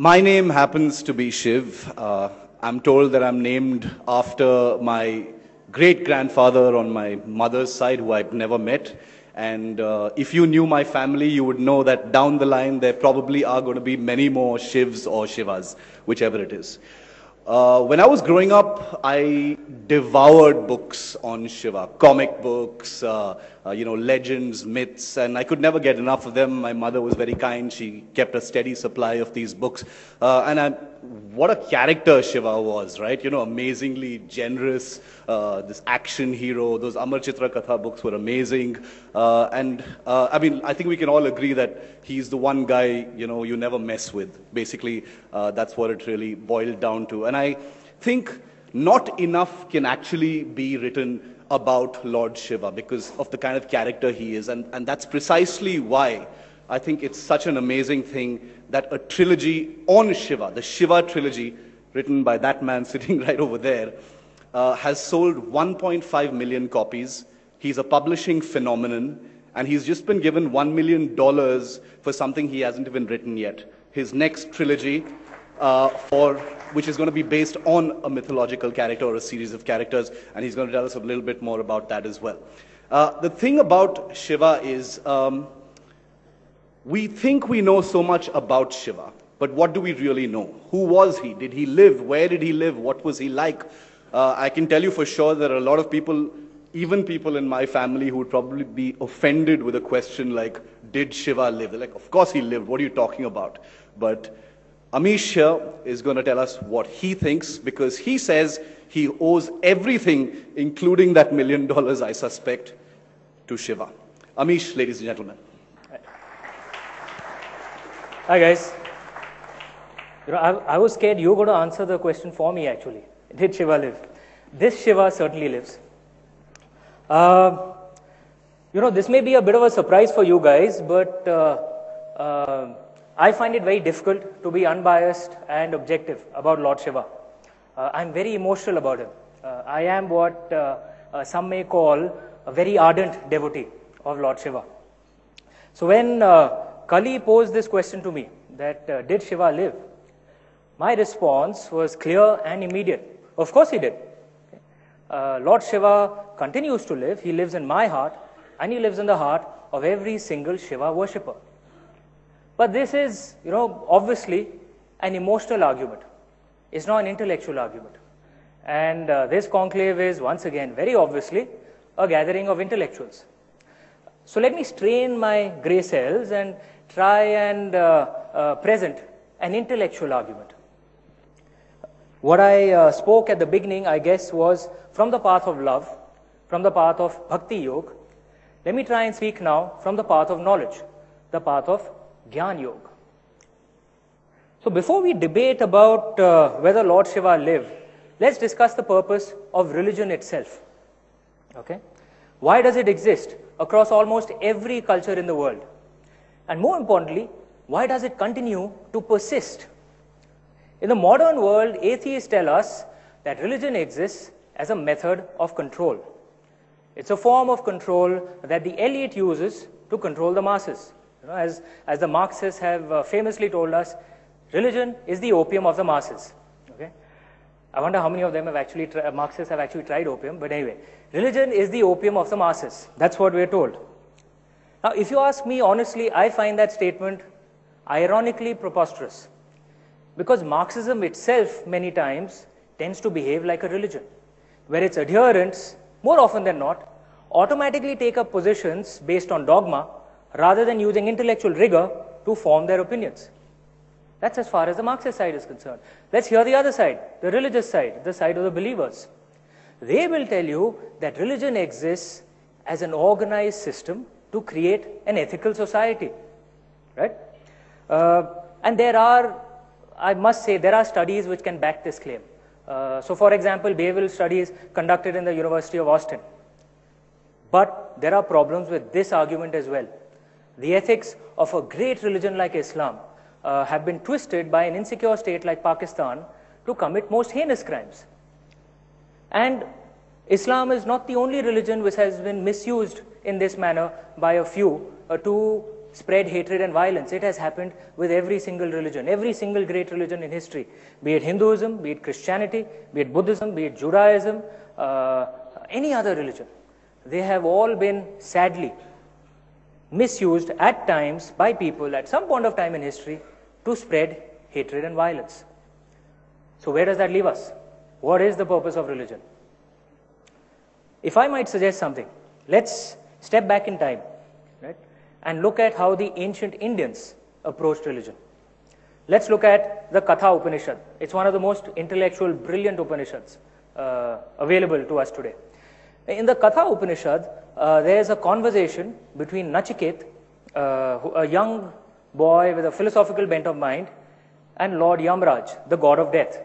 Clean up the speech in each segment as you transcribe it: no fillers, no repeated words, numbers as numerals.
My name happens to be Shiv. I'm told that I'm named after my great-grandfather on my mother's side, who I've never met. And if you knew my family, you would know that down the line, there probably are going to be many more Shivs or Shivas, whichever it is. When I was growing up, I devoured books on Shiva, comic books, legends, myths, and I could never get enough of them. My mother was very kind. She kept a steady supply of these books. What a character Shiva was, right? You know, amazingly generous, this action hero. Those Amar Chitra Katha books were amazing. I think we can all agree that he's the one guy, you never mess with. Basically, that's what it really boiled down to. And I think not enough can actually be written about Lord Shiva because of the kind of character he is. And that's precisely why I think it's such an amazing thing that a trilogy on Shiva, the Shiva trilogy, written by that man sitting right over there, has sold 1.5 million copies. He's a publishing phenomenon, and he's just been given $1 million for something he hasn't even written yet. His next trilogy, which is going to be based on a mythological character or a series of characters, and he's going to tell us a little bit more about that as well. The thing about Shiva is, we think we know so much about Shiva, but what do we really know? Who was he? Did he live? Where did he live? What was he like? I can tell you for sure there are a lot of people, even people in my family, who would probably be offended with a question like, did Shiva live? They're like, of course he lived. What are you talking about? But Amish here is going to tell us what he thinks, because he says he owes everything, including that $1 million, I suspect, to Shiva. Amish, ladies and gentlemen. Hi guys. I was scared you were going to answer the question for me actually. Did Shiva live? This Shiva certainly lives. This may be a bit of a surprise for you guys, but I find it very difficult to be unbiased and objective about Lord Shiva. I'm very emotional about him. I am what some may call a very ardent devotee of Lord Shiva. So when Kali posed this question to me, that did Shiva live? My response was clear and immediate. Of course he did. Lord Shiva continues to live. He lives in my heart, and he lives in the heart of every single Shiva worshipper. But this is, obviously an emotional argument. It's not an intellectual argument. And this conclave is, once again, very obviously, a gathering of intellectuals. So let me strain my grey cells and try and present an intellectual argument. What I spoke at the beginning, I guess, was from the path of love, from the path of Bhakti Yoga. Let me try and speak now from the path of knowledge, the path of Gyan Yoga. So before we debate about whether Lord Shiva lived, let's discuss the purpose of religion itself. Okay? Why does it exist across almost every culture in the world? And more importantly, why does it continue to persist? In the modern world, atheists tell us that religion exists as a method of control. It's a form of control that the elite uses to control the masses. As the Marxists have famously told us, religion is the opium of the masses. Okay? I wonder how many of them Marxists have actually tried opium, but anyway, religion is the opium of the masses. That's what we're told. Now, if you ask me honestly, I find that statement ironically preposterous, because Marxism itself many times tends to behave like a religion, where its adherents, more often than not, automatically take up positions based on dogma rather than using intellectual rigor to form their opinions. That's as far as the Marxist side is concerned. Let's hear the other side, the religious side, the side of the believers. They will tell you that religion exists as an organized system to create an ethical society, right? And I must say, there are studies which can back this claim. So for example, Behavioral studies conducted in the University of Austin. But there are problems with this argument as well. The ethics of a great religion like Islam have been twisted by an insecure state like Pakistan to commit most heinous crimes. And Islam is not the only religion which has been misused in this manner by a few to spread hatred and violence. It has happened with every single religion, every single great religion in history, be it Hinduism, be it Christianity, be it Buddhism, be it Judaism, any other religion. They have all been sadly misused at times by people at some point of time in history to spread hatred and violence. So where does that leave us? What is the purpose of religion? If I might suggest something, let's step back in time, right, and look at how the ancient Indians approached religion. Let's look at the Katha Upanishad. It's one of the most intellectual, brilliant Upanishads available to us today. In the Katha Upanishad, there is a conversation between Nachiket, a young boy with a philosophical bent of mind, and Lord Yamraj, the god of death.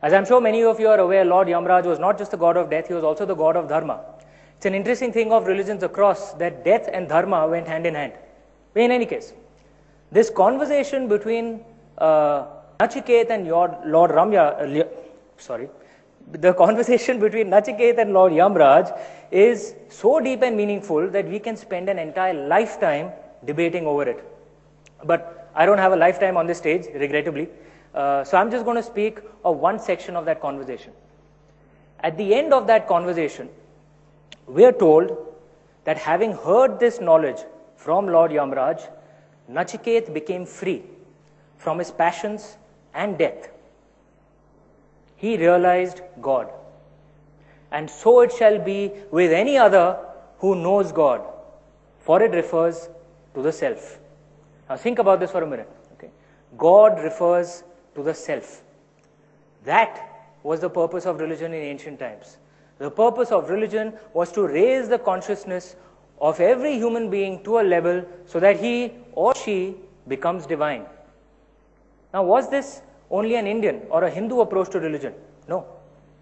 As I'm sure many of you are aware, Lord Yamraj was not just the god of death, he was also the god of dharma. It's an interesting thing of religions across that death and dharma went hand in hand. But in any case, this conversation between Nachiket and Lord the conversation between Nachiket and Lord Yamraj is so deep and meaningful that we can spend an entire lifetime debating over it. But I don't have a lifetime on this stage, regrettably. So I'm just going to speak of one section of that conversation. At the end of that conversation, we are told that having heard this knowledge from Lord Yamraj, Nachiket became free from his passions and death. He realized God. And so it shall be with any other who knows God, for it refers to the self. Now think about this for a minute. Okay? God refers to the self. That was the purpose of religion in ancient times. The purpose of religion was to raise the consciousness of every human being to a level so that he or she becomes divine. Now, was this only an Indian or a Hindu approach to religion? No.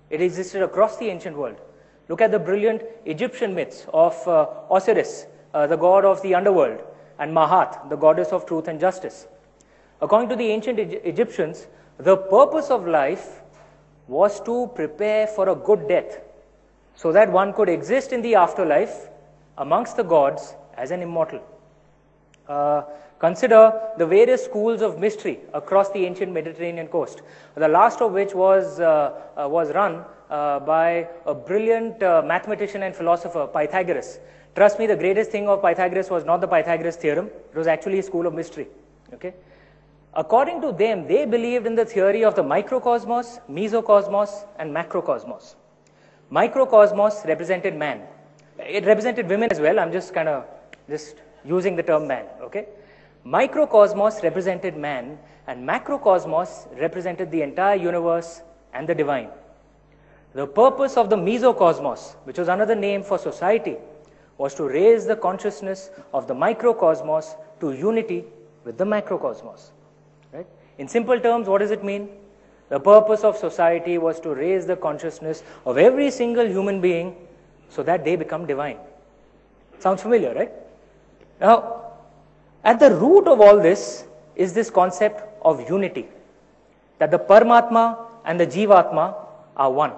It existed across the ancient world. Look at the brilliant Egyptian myths of Osiris, the god of the underworld, and Mahat, the goddess of truth and justice. According to the ancient Egyptians, the purpose of life was to prepare for a good death so that one could exist in the afterlife amongst the gods as an immortal. Consider the various schools of mystery across the ancient Mediterranean coast, the last of which was run by a brilliant mathematician and philosopher, Pythagoras. Trust me, the greatest thing of Pythagoras was not the Pythagoras theorem, it was actually a school of mystery. Okay? According to them, they believed in the theory of the microcosmos, mesocosmos, and macrocosmos. Microcosmos represented man. It represented women as well. I'm just using the term man. Okay? Microcosmos represented man, and macrocosmos represented the entire universe and the divine. The purpose of the mesocosmos, which was another name for society, was to raise the consciousness of the microcosmos to unity with the macrocosmos. Right? In simple terms, what does it mean? The purpose of society was to raise the consciousness of every single human being so that they become divine. Sounds familiar, right? Now, at the root of all this is this concept of unity, that the Paramatma and the Jivatma are one,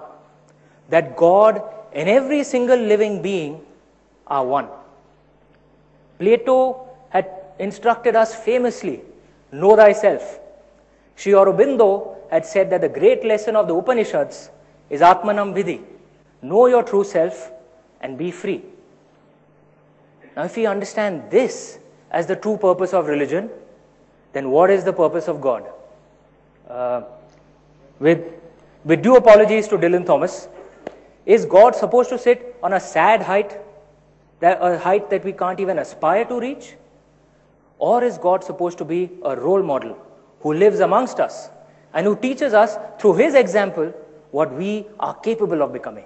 that God and every single living being are one. Plato had instructed us famously, know thyself. Sri Aurobindo had said that the great lesson of the Upanishads is Atmanam Vidhi, know your true self and be free. Now if we understand this as the true purpose of religion, then what is the purpose of God? With due apologies to Dylan Thomas, is God supposed to sit on a sad height, a height that we can't even aspire to reach? Or is God supposed to be a role model who lives amongst us and who teaches us through his example what we are capable of becoming?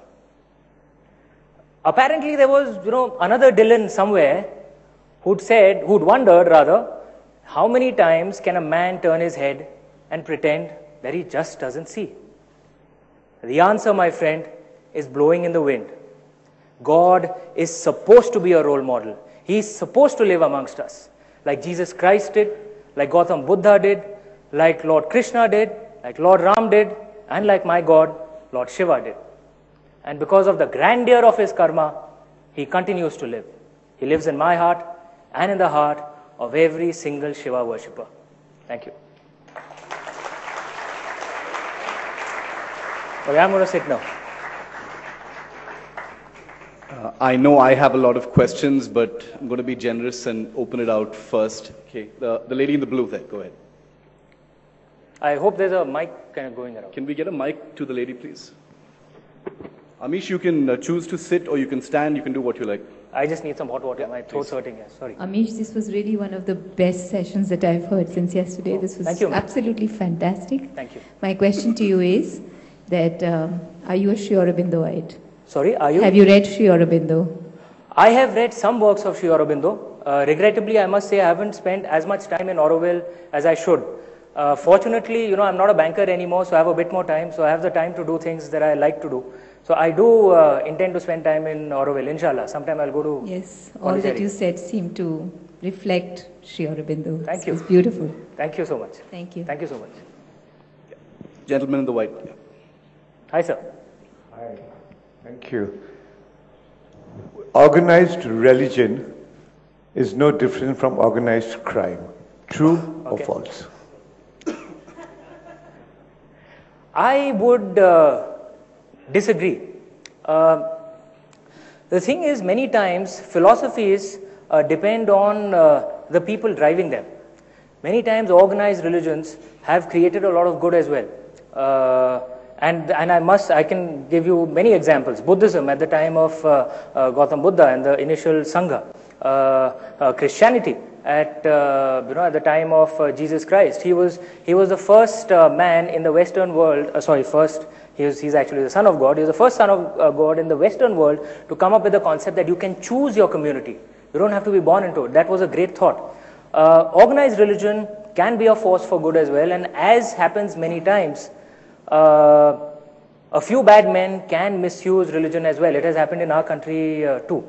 Apparently there was, another Dylan somewhere who'd wondered, how many times can a man turn his head and pretend that he just doesn't see? The answer, my friend, is blowing in the wind. God is supposed to be a role model. He is supposed to live amongst us, like Jesus Christ did, like Gautam Buddha did, like Lord Krishna did, like Lord Ram did, and like my God, Lord Shiva did. And because of the grandeur of his karma, he continues to live. He lives in my heart and in the heart of every single Shiva worshipper. Thank you. Okay, I'm going to sit now. I know I have a lot of questions, but I'm going to be generous and open it out first. Okay, the lady in the blue there, go ahead. I hope there's a mic kind of going around. Can we get a mic to the lady, please? Amish, you can choose to sit or you can stand. You can do what you like. I just need some hot water. My throat's hurting. Yes, sorry. Amish, this was really one of the best sessions that I've heard since yesterday. This was absolutely fantastic. Thank you. My question to you is that are you a Sri Aurobindoite? Sorry, are you? Have you read Sri Aurobindo? I have read some works of Sri Aurobindo. Regrettably, I must say I haven't spent as much time in Auroville as I should. Fortunately, I'm not a banker anymore, so I have a bit more time. So I have the time to do things that I like to do. So I do intend to spend time in Auroville, inshallah. Sometime I'll go to Yes, all that you said seemed to reflect Sri Aurobindo. Thank you. It's beautiful. Thank you so much. Thank you. Thank you so much. Gentleman in the white. Hi, sir. Hi. Thank you. Organized religion is no different from organized crime. True or false? I would disagree. The thing is, many times philosophies depend on the people driving them. Many times organized religions have created a lot of good as well. And I can give you many examples. Buddhism at the time of Gautam Buddha and the initial Sangha. Christianity at the time of Jesus Christ. He was the first man in the Western world. He's actually the Son of God. He was the first Son of God in the Western world to come up with the concept that you can choose your community. You don't have to be born into it. That was a great thought. Organized religion can be a force for good as well, and as happens many times, a few bad men can misuse religion as well. It has happened in our country too.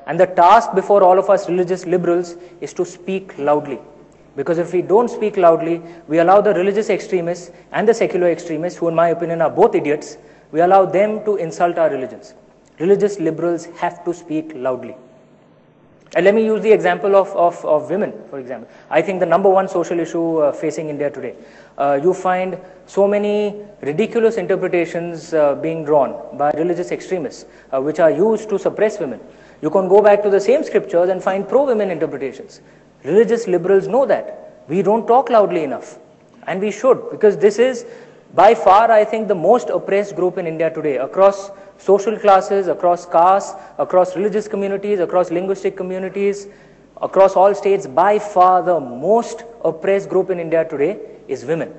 And the task before all of us religious liberals is to speak loudly. Because if we don't speak loudly, we allow the religious extremists and the secular extremists, who in my opinion are both idiots, we allow them to insult our religions. Religious liberals have to speak loudly. And let me use the example of women, for example. I think the number one social issue facing India today. You find so many ridiculous interpretations being drawn by religious extremists, which are used to suppress women. You can go back to the same scriptures and find pro-women interpretations. Religious liberals know that. We don't talk loudly enough. And we should, because this is by far, I think, the most oppressed group in India today, across social classes, across castes, across religious communities, across linguistic communities, across all states. By far the most oppressed group in India today is women.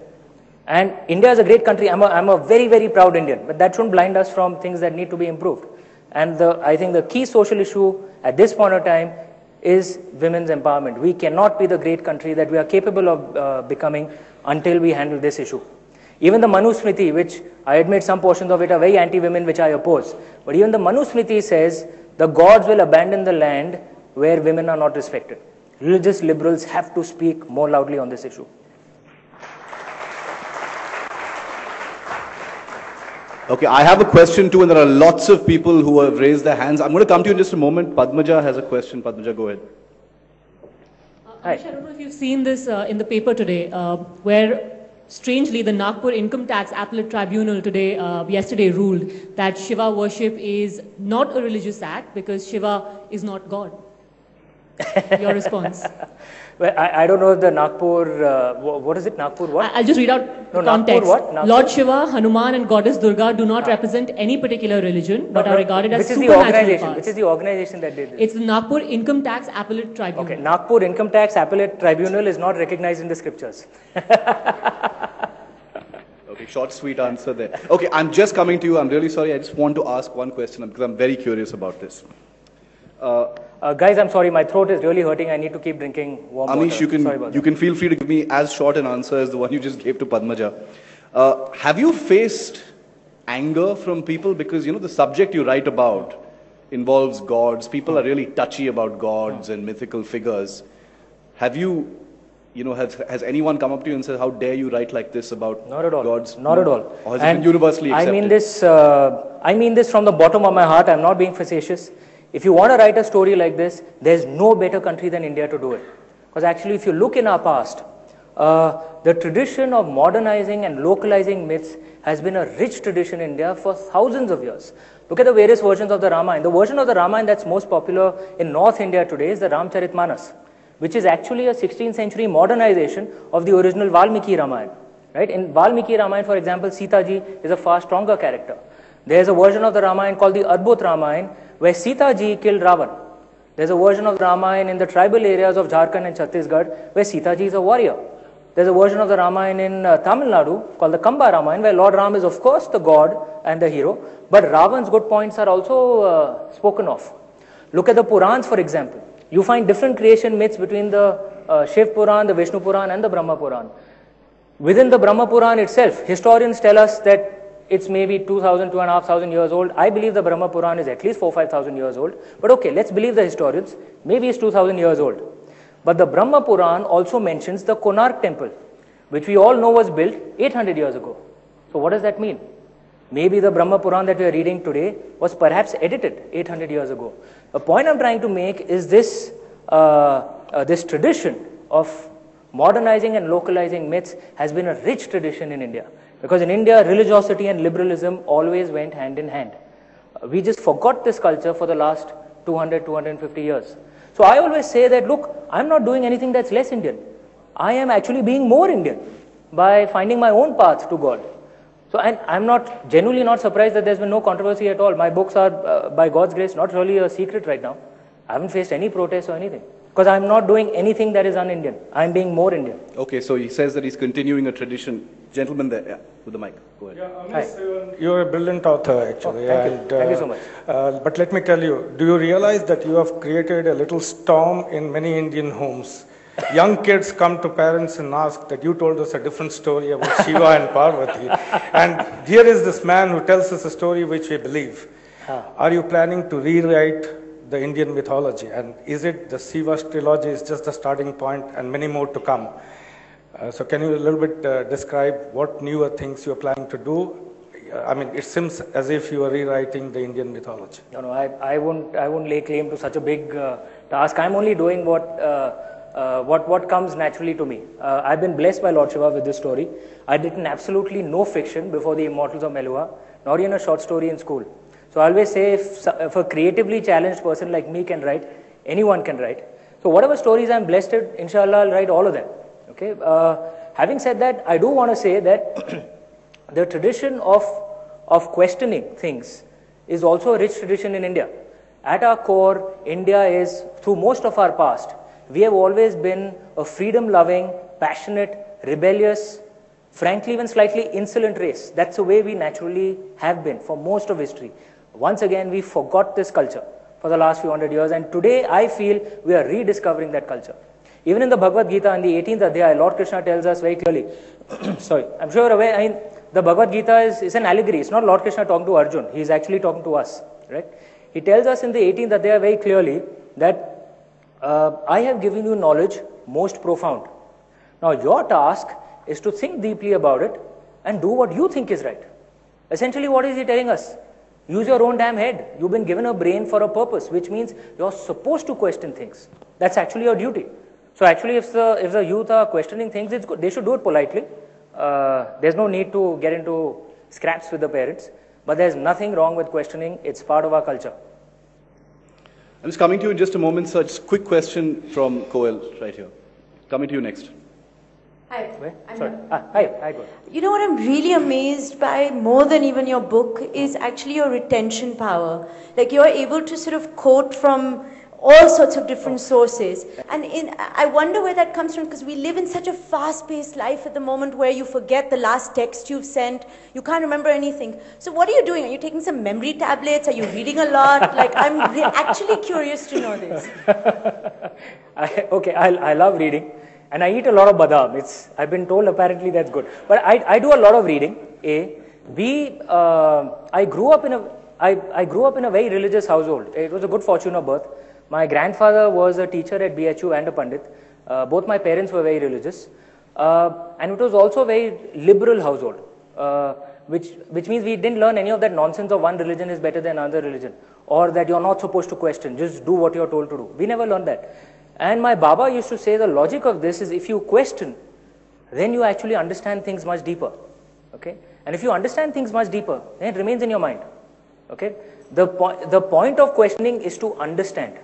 And India is a great country. I'm a very, very proud Indian, but that shouldn't blind us from things that need to be improved. And I think the key social issue at this point of time is women's empowerment. We cannot be the great country that we are capable of becoming until we handle this issue. Even the Manusmriti, which I admit some portions of it are very anti-women, which I oppose. But even the Manusmriti says the gods will abandon the land where women are not respected. Religious liberals have to speak more loudly on this issue. Okay, I have a question too, and there are lots of people who have raised their hands. I'm going to come to you in just a moment. Padmaja has a question. Padmaja, go ahead. Amish, I don't know if you've seen this in the paper today, where strangely the Nagpur Income Tax Appellate Tribunal yesterday ruled that Shiva worship is not a religious act because Shiva is not God. Your response? Well, I don't know the Nagpur, what is it, Nagpur what? I'll just read out the context. Nagpur what? Nagpur? Lord Shiva, Hanuman and Goddess Durga do not represent any particular religion, but are regarded as which is supernatural powers. Which is the organization that did this? It's the Nagpur Income Tax Appellate Tribunal. Okay, Nagpur Income Tax Appellate Tribunal is not recognized in the scriptures. Okay, short, sweet answer there. Okay, I'm just coming to you. I'm really sorry. I just want to ask one question because I'm very curious about this. Guys, I'm sorry. My throat is really hurting. I need to keep drinking warm water. Amish, you can feel free to give me as short an answer as the one you just gave to Padmaja. Have you faced anger from people? Because, the subject you write about involves gods. People are really touchy about gods and mythical figures. Have you... has anyone come up to you and said, how dare you write like this about Not at all. gods? Not at all. Or has it been universally accepted? I mean this from the bottom of my heart. I'm not being facetious. If you want to write a story like this, there's no better country than India to do it. Because actually, if you look in our past, the tradition of modernizing and localizing myths has been a rich tradition in India for thousands of years. Look at the various versions of the Ramayana. The version of the Ramayana that's most popular in North India today is the Ramcharitmanas, which is actually a 16th century modernization of the original Valmiki Ramayana. Right? In Valmiki Ramayana, for example, Sita ji is a far stronger character. There's a version of the Ramayana called the Adbhut Ramayana, where Sita ji killed Ravan. There's a version of the Ramayana in the tribal areas of Jharkhand and Chhattisgarh, where Sita ji is a warrior. There's a version of the Ramayana in Tamil Nadu called the Kamba Ramayana, where Lord Ram is of course the god and the hero, but Ravan's good points are also spoken of. Look at the Purans, for example. You find different creation myths between the Shiv Puran, the Vishnu Puran and the Brahma Puran. Within the Brahma Puran itself, historians tell us that it's maybe 2,000, 2,500 years old. I believe the Brahma Puran is at least 4,000-5,000 years old. But okay, let's believe the historians. Maybe it's 2,000 years old. But the Brahma Puran also mentions the Konark temple, which we all know was built 800 years ago. So what does that mean? Maybe the Brahma Puran that we are reading today was perhaps edited 800 years ago. The point I'm trying to make is this, this tradition of modernizing and localizing myths has been a rich tradition in India. Because in India, religiosity and liberalism always went hand in hand. We just forgot this culture for the last 200, 250 years. So I always say that, look, I'm not doing anything that's less Indian. I am actually being more Indian by finding my own path to God. So, and I'm not, genuinely not surprised that there's been no controversy at all. My books are, by God's grace, not really a secret right now. I haven't faced any protests or anything. Because I'm not doing anything that is un-Indian. I'm being more Indian. Okay, so he says that he's continuing a tradition. Gentleman there, yeah, with the mic. Go ahead. Yeah, Amish, you're a brilliant author, actually. Oh, thank you. Thank you so much. But let me tell you, do you realize that you have created a little storm in many Indian homes? Young kids come to parents and ask that you told us a different story about Shiva and Parvati. And here is this man who tells us a story which we believe. Are you planning to rewrite the Indian mythology? And is it the Shiva trilogy is just the starting point and many more to come? So can you a little bit describe what newer things you are planning to do? I mean, it seems as if you are rewriting the Indian mythology. No, I won't lay claim to such a big task. I'm only doing what comes naturally to me. I've been blessed by Lord Shiva with this story. I'd written absolutely no fiction before the Immortals of Melua, nor even a short story in school. So I always say if a creatively challenged person like me can write, anyone can write. So whatever stories I'm blessed with, inshallah, I'll write all of them. Okay. Having said that, I do want to say that the tradition of questioning things is also a rich tradition in India. At our core, India is, through most of our past, we have always been a freedom-loving, passionate, rebellious, frankly even slightly insolent race. That's the way we naturally have been for most of history. Once again, we forgot this culture for the last few hundred years, and today I feel we are rediscovering that culture. Even in the Bhagavad Gita, in the 18th Adhyaya, Lord Krishna tells us very clearly, sorry, I'm sure you're aware, I mean, the Bhagavad Gita is an allegory. It's not Lord Krishna talking to Arjun. He's actually talking to us, right? He tells us in the 18th Adhyaya very clearly that I have given you knowledge most profound. Now your task is to think deeply about it and do what you think is right. Essentially, what is he telling us? Use your own damn head. You've been given a brain for a purpose, which means you're supposed to question things. That's actually your duty. So actually, if the youth are questioning things, it's good. They should do it politely. There's no need to get into scraps with the parents. But there's nothing wrong with questioning. It's part of our culture. I'm just coming to you in just a moment, sir. Just a quick question from Koel right here. Coming to you next. Hi. Sorry. Hi. Go. You know what I'm really amazed by more than even your book is actually your retention power. Like you're able to sort of quote from all sorts of different sources. And I wonder where that comes from, because we live in such a fast-paced life at the moment where you forget the last text you've sent. You can't remember anything. So what are you doing? Are you taking some memory tablets? Are you reading a lot? Like, I'm actually curious to know this. I love reading. And I eat a lot of badam. I've been told apparently that's good. But I do a lot of reading. I grew up in a very religious household. It was a good fortune of birth. My grandfather was a teacher at BHU and a Pandit. Both my parents were very religious. And it was also a very liberal household. which means we didn't learn any of that nonsense of one religion is better than another religion, or that you're not supposed to question, just do what you're told to do. We never learned that. And my Baba used to say the logic of this is if you question, then you actually understand things much deeper. Okay? And if you understand things much deeper, then it remains in your mind. Okay? The point of questioning is to understand.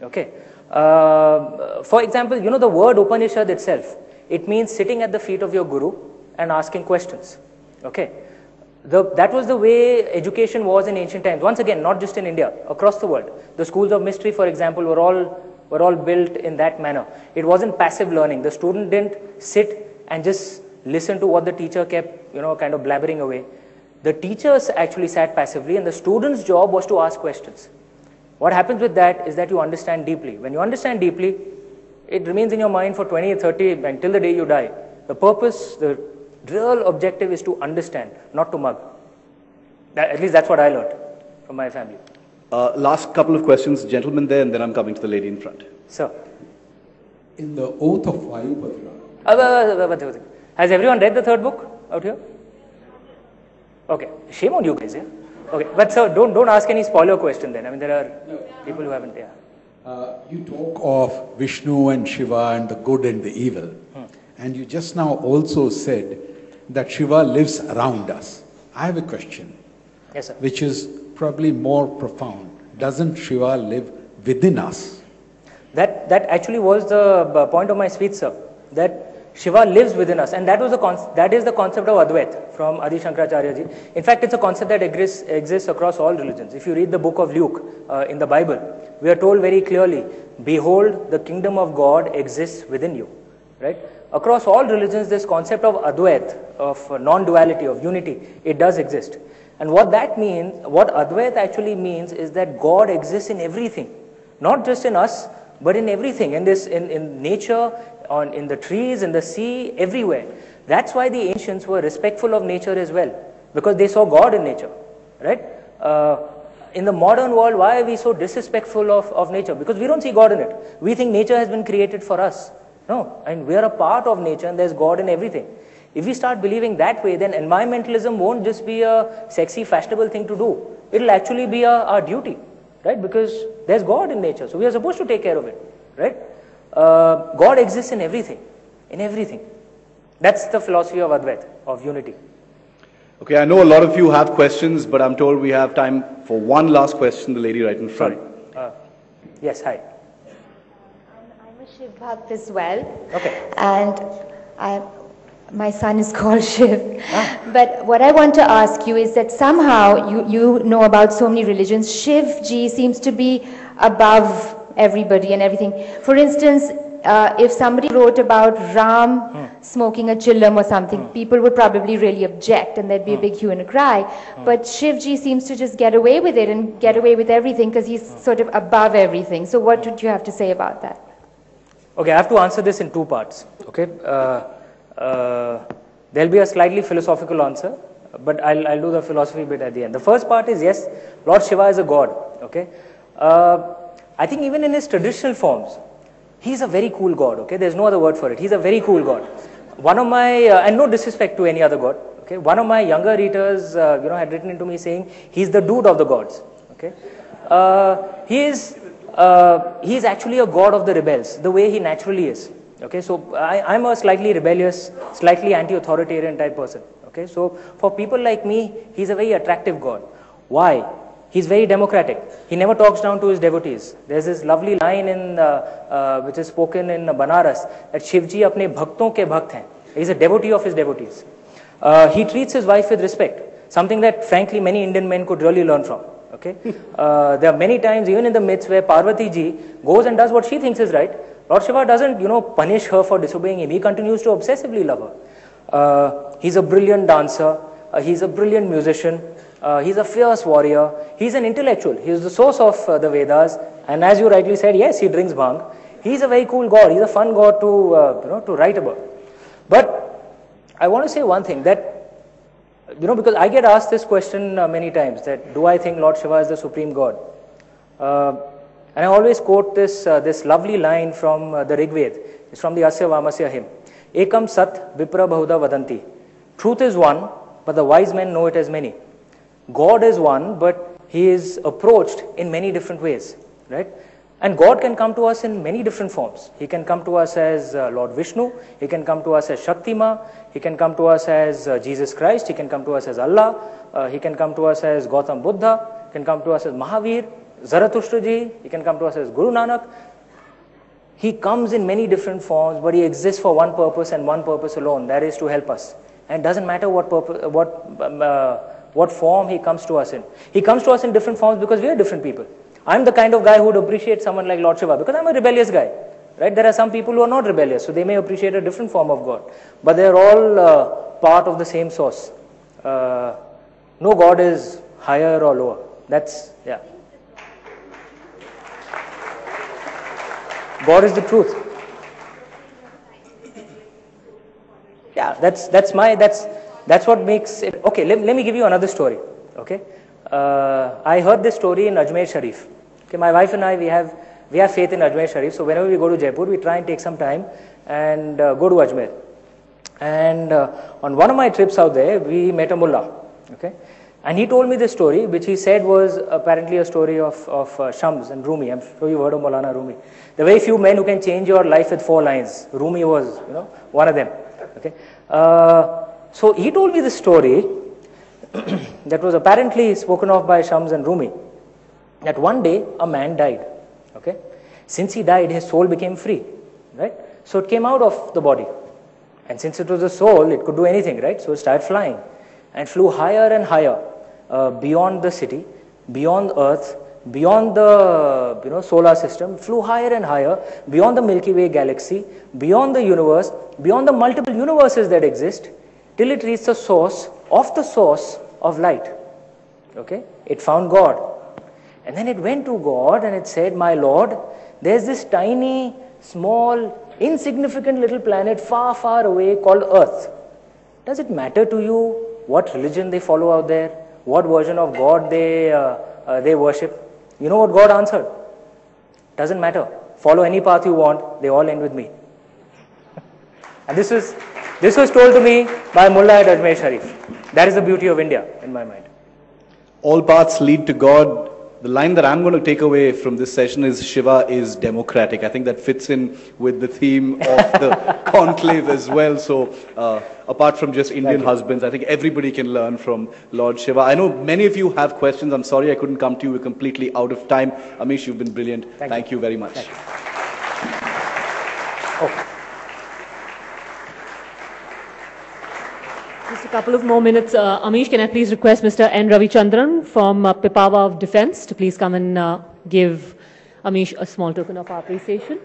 Okay? For example, you know the word Upanishad itself, it means sitting at the feet of your guru and asking questions. Okay? That was the way education was in ancient times. Once again, not just in India, across the world. The schools of mystery, for example, were all built in that manner. It wasn't passive learning. The student didn't sit and just listen to what the teacher kept, kind of blabbering away. The teachers actually sat passively, and the student's job was to ask questions. What happens with that is that you understand deeply. When you understand deeply, it remains in your mind for 20, 30, until the day you die. The purpose, the real objective is to understand, not to mug. At least that's what I learned from my family. Last couple of questions, gentlemen there, and then I'm coming to the lady in front. Sir. In the Oath of Vayubhadra. Has everyone read the third book out here? Okay. Shame on you guys, yeah? Okay. But sir, don't ask any spoiler question then. I mean, there are people who haven't, yeah. You talk of Vishnu and Shiva and the good and the evil. And you just now also said that Shiva lives around us. I have a question. Yes, sir. Which is probably more profound. Doesn't Shiva live within us? That actually was the point of my speech, sir. That Shiva lives within us, and that is the concept of Advait from Adi Shankaracharya ji. In fact, it's a concept that exists across all religions. If you read the book of Luke in the Bible, we are told very clearly, behold, the kingdom of God exists within you. Right? Across all religions, this concept of Advait, of non-duality, of unity, it does exist. And what that means, what Advait actually means is that God exists in everything. Not just in us, but in everything. In nature, in the trees, in the sea, everywhere. That's why the ancients were respectful of nature as well. Because they saw God in nature. Right? In the modern world, why are we so disrespectful of nature? Because we don't see God in it. We think nature has been created for us. No, and we are a part of nature and there's God in everything. If we start believing that way, then environmentalism won't just be a sexy, fashionable thing to do. It'll actually be our duty, right? Because there's God in nature, so we are supposed to take care of it, right? God exists in everything, That's the philosophy of Advait, of unity. Okay, I know a lot of you have questions, but I'm told we have time for one last question, the lady right in front. Yes, hi. Shiv Bhakt as well. Okay. And my son is called Shiv. But what I want to ask you is that somehow you know about so many religions. Shiv Ji seems to be above everybody and everything. For instance, if somebody wrote about Ram smoking a chillam or something, people would probably really object and there'd be a big hue and a cry. But Shiv Ji seems to just get away with it and get away with everything because he's sort of above everything. So what would you have to say about that? Okay, I have to answer this in two parts. Okay, there'll be a slightly philosophical answer, but I'll do the philosophy bit at the end. The first part is yes, Lord Shiva is a god. Okay, I think even in his traditional forms, he's a very cool god. Okay, there's no other word for it. He's a very cool god. One of my and no disrespect to any other god. Okay, one of my younger readers, had written into me saying he's the dude of the gods. Okay, he's actually a god of the rebels, the way he naturally is. Okay, so I'm a slightly rebellious, slightly anti-authoritarian type person. Okay, so for people like me, he's a very attractive god. Why? He's very democratic. He never talks down to his devotees. There's this lovely line in which is spoken in Banaras that Shivji apne bhakton ke bhakt hain. He's a devotee of his devotees. He treats his wife with respect, something that frankly many Indian men could really learn from. Okay, there are many times even in the myths where Parvati ji goes and does what she thinks is right. Lord Shiva doesn't, punish her for disobeying him. He continues to obsessively love her. He's a brilliant dancer. He's a brilliant musician. He's a fierce warrior. He's an intellectual. He's the source of the Vedas. And as you rightly said, yes, he drinks bhang. He's a very cool god. He's a fun god to write about. But I want to say one thing that, because I get asked this question many times, that do I think Lord Shiva is the supreme god? And I always quote this lovely line from the Rig Veda. It's from the Asya Vamasya hymn. Ekam Sat Vipra Bahuda Vadanti. Truth is one, but the wise men know it as many. God is one, but he is approached in many different ways, right? And God can come to us in many different forms. He can come to us as Lord Vishnu, he can come to us as Shaktima, he can come to us as Jesus Christ, he can come to us as Allah, he can come to us as Gautam Buddha, he can come to us as Mahavir, Zarathustra ji, he can come to us as Guru Nanak. He comes in many different forms, but he exists for one purpose and one purpose alone, that is to help us. And it doesn't matter what form he comes to us in. He comes to us in different forms because we are different people. I'm the kind of guy who would appreciate someone like Lord Shiva because I'm a rebellious guy, right? There are some people who are not rebellious, so they may appreciate a different form of God. But they're all part of the same source. No God is higher or lower. That's, yeah. God is the truth. Yeah, that's what makes it. Okay, let me give you another story. Okay, I heard this story in Ajmer Sharif. Okay, my wife and I, we have faith in Ajmer Sharif. So whenever we go to Jaipur, we try and take some time and go to Ajmer. And on one of my trips out there, we met a mullah. Okay, and he told me this story, which he said was apparently a story of Shams and Rumi. I'm sure you've heard of Maulana Rumi. The very few men who can change your life with 4 lines. Rumi was, one of them. Okay, so he told me this story that was apparently spoken of by Shams and Rumi. That one day a man died. Okay, since he died, his soul became free, right? So it came out of the body, and since it was a soul, it could do anything, right? So it started flying, and flew higher and higher beyond the city, beyond Earth, beyond the solar system, flew higher and higher beyond the Milky Way galaxy, beyond the universe, beyond the multiple universes that exist, till it reached the source of light. Okay, it found God, and then it went to God and it said, "My Lord, there's this tiny, small, insignificant little planet far, far away called Earth. Does it matter to you what religion they follow out there, what version of God they worship?" You know what God answered? Doesn't matter. Follow any path you want. They all end with me. And this was told to me by Mullah at Ajmer Sharif. That is the beauty of India in my mind. All paths lead to God. The line that I'm going to take away from this session is Shiva is democratic. I think that fits in with the theme of the conclave as well. So apart from just Indian husbands, I think everybody can learn from Lord Shiva. I know many of you have questions. I'm sorry I couldn't come to you. We're completely out of time. Amish, you've been brilliant. Thank you very much. Just a couple of more minutes. Amish, can I please request Mr. N. Ravichandran from Pipava of Defence to please come and give Amish a small token of our appreciation.